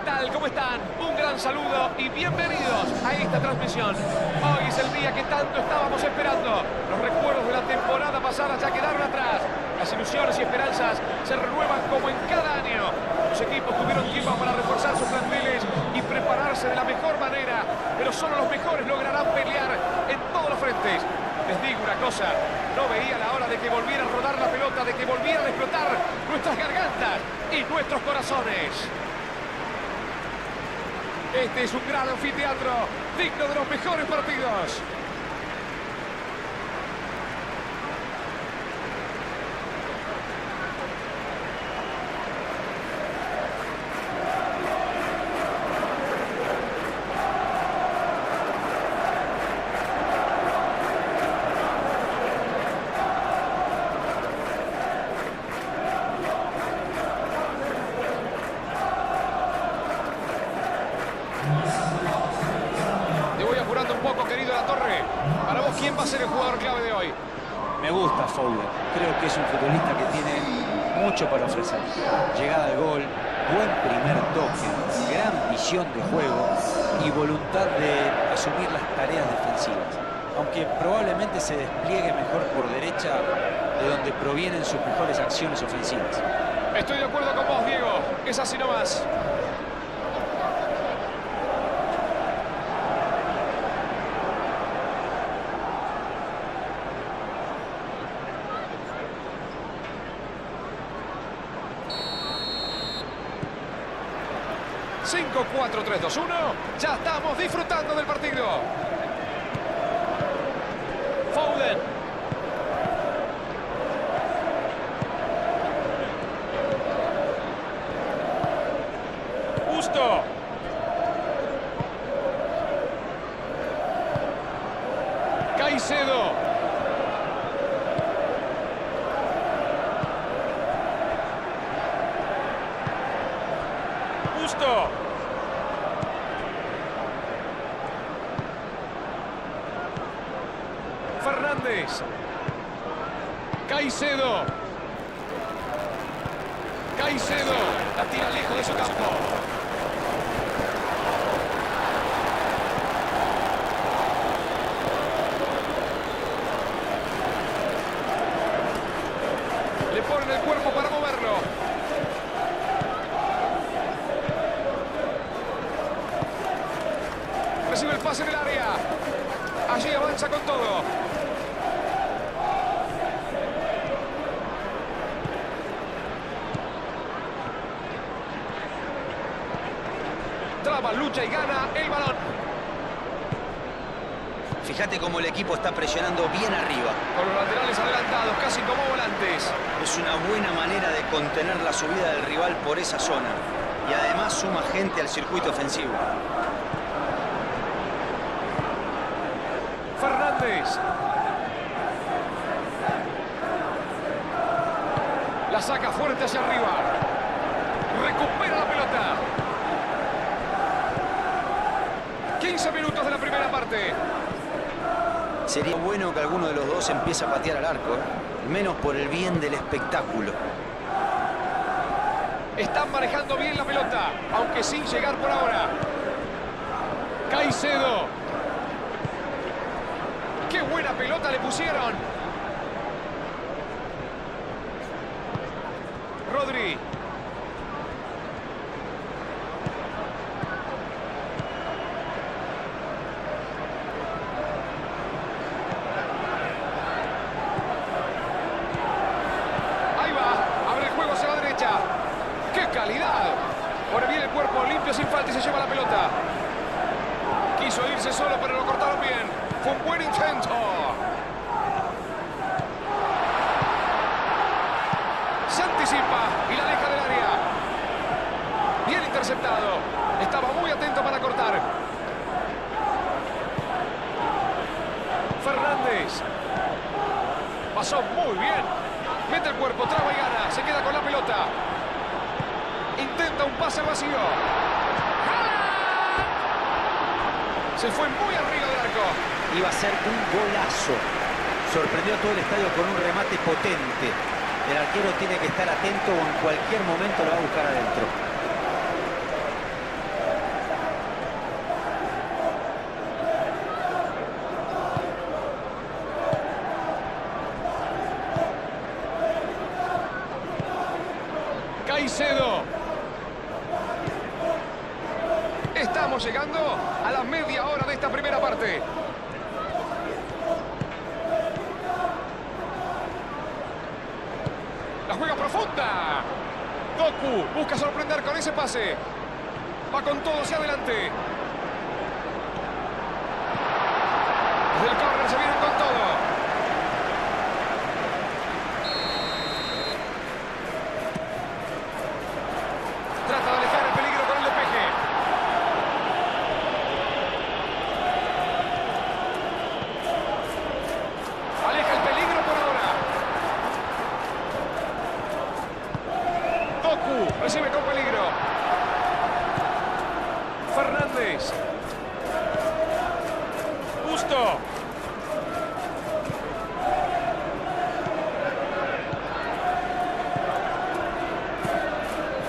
tal? ¿Cómo están? Un gran saludo y bienvenidos a esta transmisión. Hoy es el día que tanto estábamos esperando. Los recuerdos de la temporada pasada ya quedaron atrás. Las ilusiones y esperanzas se renuevan como en cada año. Los equipos tuvieron tiempo para reforzar sus planteles y prepararse de la mejor manera, pero solo los mejores lograrán pelear en todos los frentes. Les digo una cosa, no veía la hora de que volviera a rodar la pelota, de que volvieran a explotar nuestras gargantas y nuestros corazones. Este es un gran anfiteatro, digno de los mejores partidos. ¿Quién va a ser el jugador clave de hoy? Me gusta Foden. Creo que es un futbolista que tiene mucho para ofrecer. Llegada al gol, buen primer toque, gran visión de juego y voluntad de asumir las tareas defensivas. Aunque probablemente se despliegue mejor por derecha, de donde provienen sus mejores acciones ofensivas. Estoy de acuerdo con vos, Diego. Es así nomás. Cinco, 4, 3, 2, 1. Ya estamos disfrutando del partido. Foden. Gusto. Caicedo. Gusto. Fernández. Caicedo. Caicedo. La tira lejos de su campo. Le ponen el cuerpo para moverlo. Recibe el pase del área. Allí avanza con todo. Traba, lucha y gana el balón. Fíjate cómo el equipo está presionando bien arriba. Con los laterales adelantados, casi como volantes. Es una buena manera de contener la subida del rival por esa zona. Y además suma gente al circuito ofensivo. Fernández. La saca fuerte hacia arriba. Recupera la pelota. 15 minutos de la primera parte. Sería bueno que alguno de los dos empiece a patear al arco, menos por el bien del espectáculo. Están manejando bien la pelota, aunque sin llegar por ahora. Caicedo. ¡Qué buena pelota le pusieron! Rodri. Ahí va. Abre el juego hacia la derecha. ¡Qué calidad! Ahora viene el cuerpo limpio sin falta y se lleva la pelota. Quiso irse solo, pero lo cortaron bien. Fue un buen intento. Se anticipa y la deja del área. Bien interceptado. Estaba muy atento para cortar. Fernández. Pasó muy bien. Mete el cuerpo, traba y gana. Se queda con la pelota. Intenta un pase vacío. Se fue muy arriba del arco. Iba a ser un golazo. Sorprendió a todo el estadio con un remate potente. El arquero tiene que estar atento o en cualquier momento lo va a buscar adentro. Caicedo. Estamos llegando a la media hora de esta primera parte. La juega profunda. Doku busca sorprender con ese pase. Va con todo hacia adelante. Desde el córner se vienen con todo. Trata de alejar el peligro con el despeje. Aleja el peligro por ahora. Doku recibe con peligro. Fernández. Justo.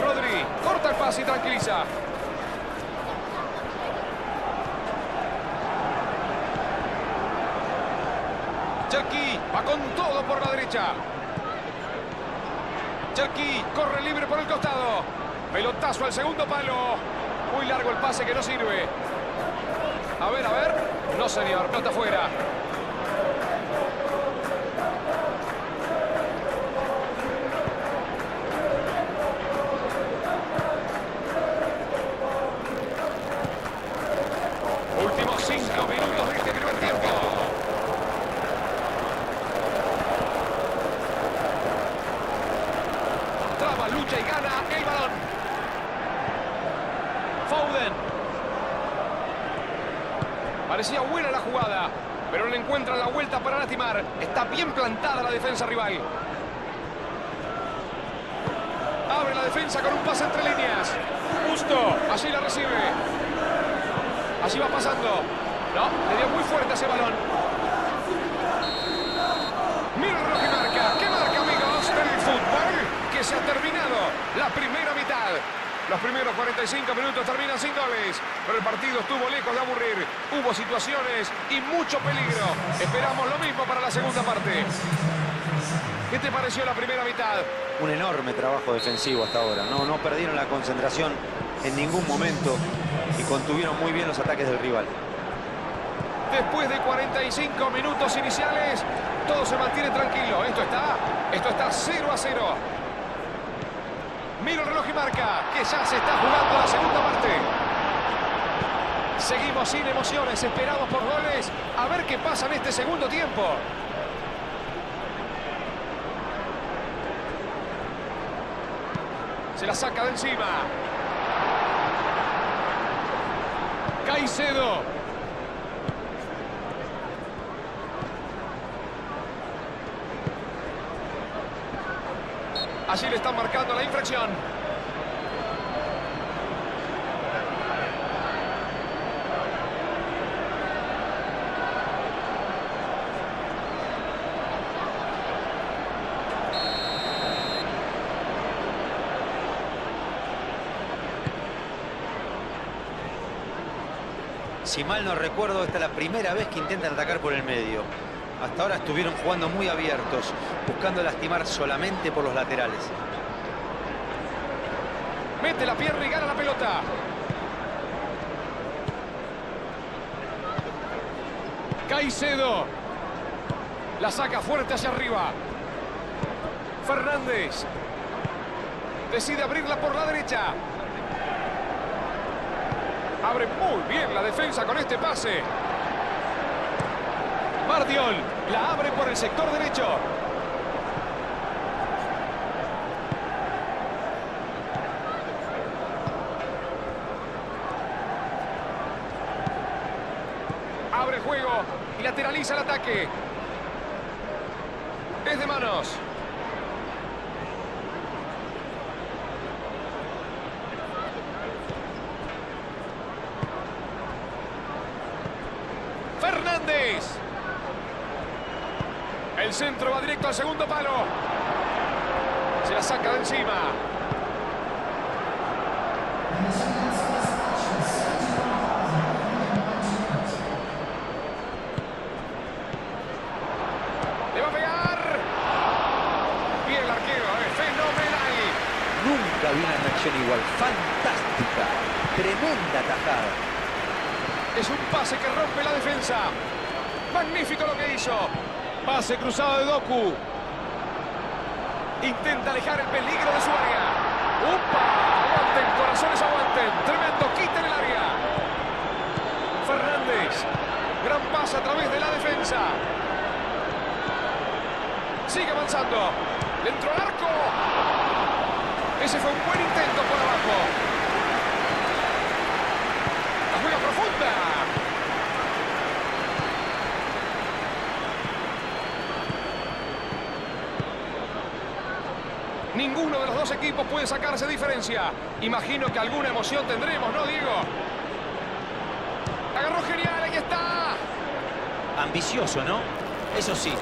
Rodri corta el pase y tranquiliza. Cherki va con todo por la derecha. Cherki corre libre por el costado. Pelotazo al segundo palo. Muy largo el pase que no sirve. A ver. No, señor. Pelota afuera. Últimos 5 minutos de este primer tiempo. Traba, lucha y gana el balón. Foden. Parecía buena la jugada, pero no le encuentran la vuelta para lastimar. Está bien plantada la defensa rival. Abre la defensa con un pase entre líneas. Justo, allí la recibe. Allí va pasando. No, le dio muy fuerte ese balón. Mira el reloj y marca. ¿Qué marca, amigos del fútbol? Que se ha terminado la primera mitad. Los primeros 45 minutos terminan sin goles, pero el partido estuvo lejos de aburrir. Hubo situaciones y mucho peligro. Esperamos lo mismo para la segunda parte. ¿Qué te pareció la primera mitad? Un enorme trabajo defensivo hasta ahora. No perdieron la concentración en ningún momento y contuvieron muy bien los ataques del rival. Después de 45 minutos iniciales, todo se mantiene tranquilo. Esto está 0-0. Mira el reloj y marca que ya se está jugando la segunda parte. Seguimos sin emociones, esperamos por goles. A ver qué pasa en este segundo tiempo. Se la saca de encima. Caicedo. Allí le están marcando la infracción. Si mal no recuerdo, esta es la primera vez que intentan atacar por el medio. Hasta ahora estuvieron jugando muy abiertos, buscando lastimar solamente por los laterales. Mete la pierna y gana la pelota. Caicedo. La saca fuerte hacia arriba. Fernández. Decide abrirla por la derecha. Abre muy bien la defensa con este pase. Mardiol la abre por el sector derecho. Abre el juego y lateraliza el ataque. Es de manos. Fernández. El centro va directo al segundo palo. Se la saca de encima. Le va a pegar. Bien el arquero, fenomenal. Nunca nunca vi una reacción igual. Fantástica, tremenda tajada. Es un pase que rompe la defensa. Magnífico lo que hizo. Pase cruzado de Doku. Intenta alejar el peligro de su área. ¡Upa! Aguanten, corazones, aguanten. Tremendo quite en el área. Fernández. Gran pase a través de la defensa. Sigue avanzando. Dentro del arco. Ese fue un buen intento por abajo. La juega profunda. Ninguno de los dos equipos puede sacarse diferencia. Imagino que alguna emoción tendremos, ¿no, Diego? Agarró genial, ahí está. Ambicioso, ¿no? Eso sí,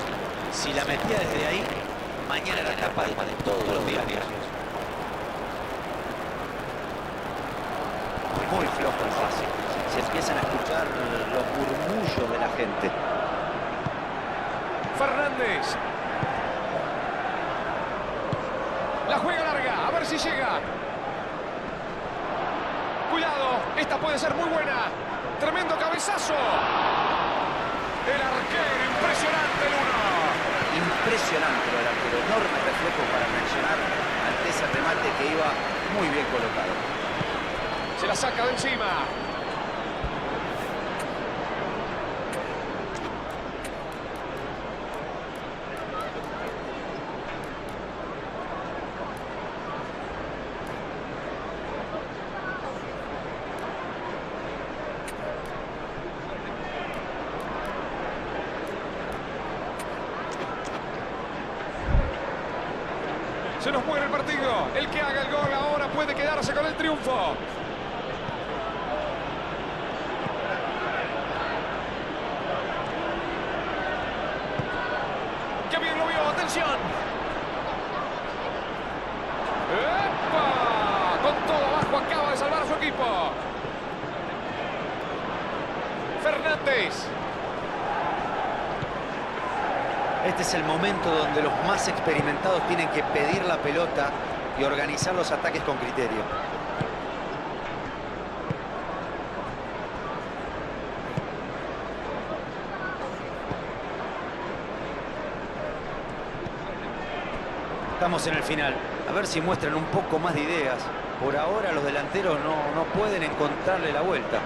si la metía desde ahí, mañana era capaz de todos los días. Muy flojo el pase. Se empiezan a escuchar los murmullos de la gente. Fernández. La juega larga, a ver si llega. Cuidado, esta puede ser muy buena. Tremendo cabezazo. El arquero, impresionante el uno. Impresionante lo del arquero, enorme reflejo para reaccionar ante ese remate que iba muy bien colocado. Se la saca de encima. Se nos muere el partido. El que haga el gol ahora puede quedarse con el triunfo. ¡Qué bien lo vio! ¡Atención! ¡Epa! Con todo abajo acaba de salvar a su equipo. Fernández. Este es el momento donde los más experimentados tienen que pedir la pelota y organizar los ataques con criterio. Estamos en el final. A ver si muestran un poco más de ideas. Por ahora los delanteros no pueden encontrarle la vuelta.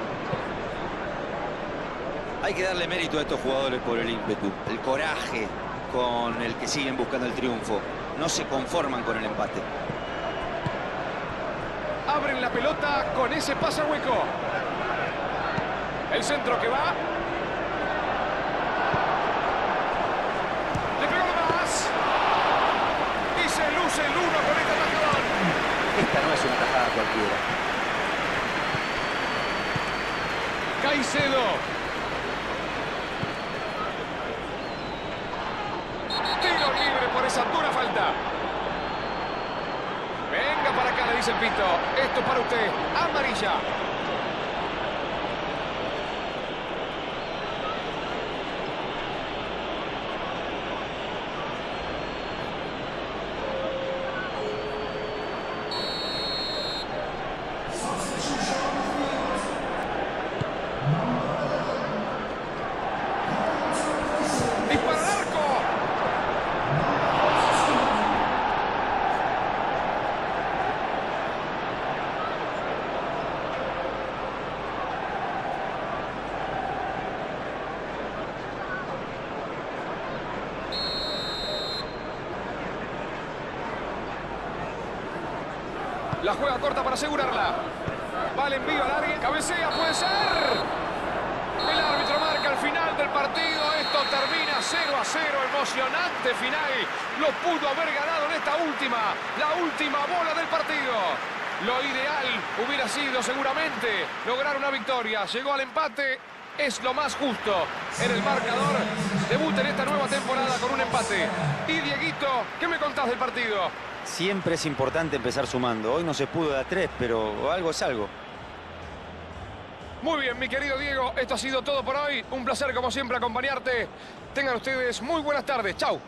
Hay que darle mérito a estos jugadores por el ímpetu, el coraje con el que siguen buscando el triunfo. No se conforman con el empate. Abren la pelota con ese pase hueco. El centro que va. Le pegó más. Y se luce el uno con este atajadón. Esta no es una tajada cualquiera. Caicedo. Tiro libre por esa dura falta. Venga para acá, le dice el pito. Esto es para usted. Amarilla. Dispara al arco. La juega corta para asegurarla. Va el envío al área. Cabecea, puede ser. El árbitro marca el final del partido. Esto termina 0-0. Emocionante final. Lo pudo haber ganado en esta última. La última bola del partido. Lo ideal hubiera sido seguramente lograr una victoria. Llegó al empate. Es lo más justo en el marcador. Debuta en esta nueva temporada con un empate. Y Dieguito, ¿qué me contás del partido? Siempre es importante empezar sumando. Hoy no se pudo de a 3, pero algo es algo. Muy bien, mi querido Diego. Esto ha sido todo por hoy. Un placer, como siempre, acompañarte. Tengan ustedes muy buenas tardes. Chau.